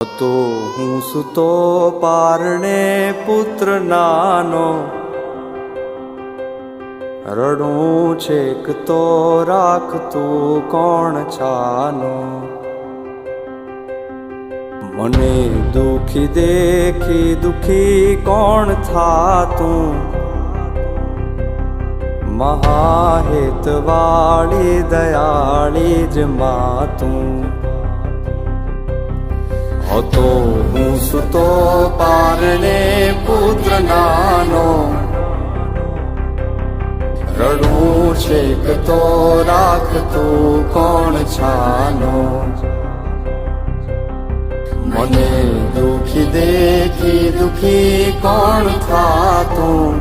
હતો હું સૂતો પારણે પુત્ર નાનો, રડું છેક તો રાખતું કોણ છાનો. મને દુખી દેખી દુખી કોણ થાતું, મહાહેતવાળી દયાળી જ માતું. હતો હું સૂતો પારણે પુત્ર નાનો, રડું છેક તો રાખતું કોણ છાનો. મને દુખી દેખી દુખી કોણ થાતું,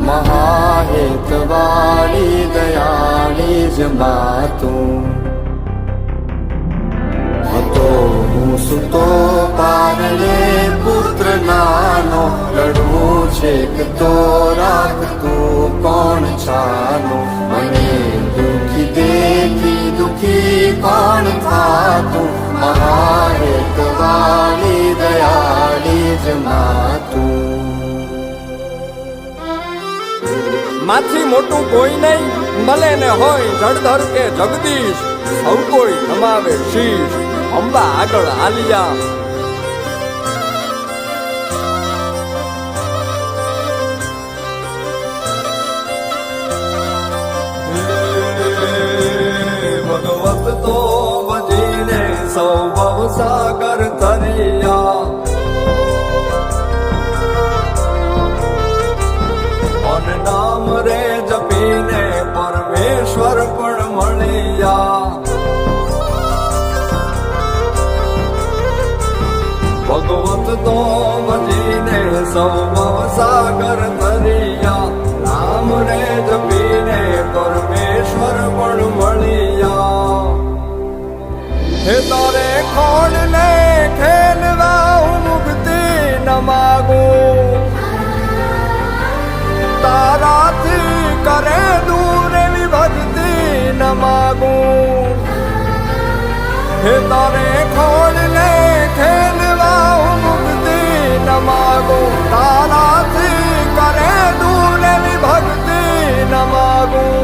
મહાહેતવાળી દયાળી જ માતું. હતો હું સૂતો પારણે પુત્ર નાનો, રડું છેક તો રાખતું કોણ છાનો. મને દુખી દેખી દુખી કોણ થાતું, મહાહેતવાળી દયાળી જ માતું. માથી મોટું કોઈ નહીં, મળે ને હોય જળધર કે જગદીશ, સૌ કોઈ નમાવે શીશ અંબા આગળ આલિયા. ભગવત તો ભજીને સૌ ભવસાગર તરિયા, નામ રે જપીને પરમેશ્વર પણ મળ્યા. ભગવત તો ભજીને સૌ ભવસાગર તરિયા, નામ રે જપીને પરમેશ્વર પણ મળ્યા. હે તારે ખોડ ને ખેલવા હું મુક્તિ ન માગું, તારાથી કરે દૂર એવી ભક્તિ ન માગું. હે તારે ખોડને ખેલવા હું મુક્તિ ન માગું, તારાથી કરે દૂર એવી ભક્તિ ન માગું.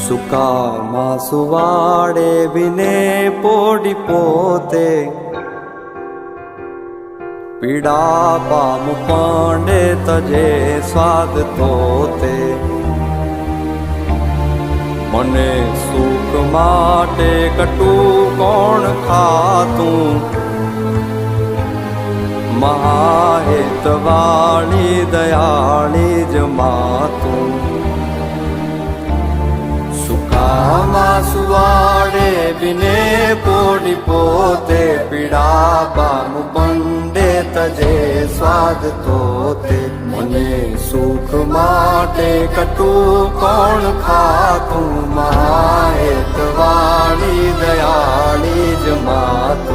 સુકામાં સુવાડે બિને પોડી પોતે, પીડા પામ પાંડે તજે સ્વાદ તોતે. મને સુખ માટે કટું કોણ ખાતું, મહાહેતવાળી દયાળી જ માતું. સુકામાં સુવાડે બિને પોડી પોતે, પીડા પામ પાંડે તજે સ્વાદ તોતે. મને સુખ માટે કટું કોણ ખાતું, મહાહેતવાળી દયાળી જ માતું.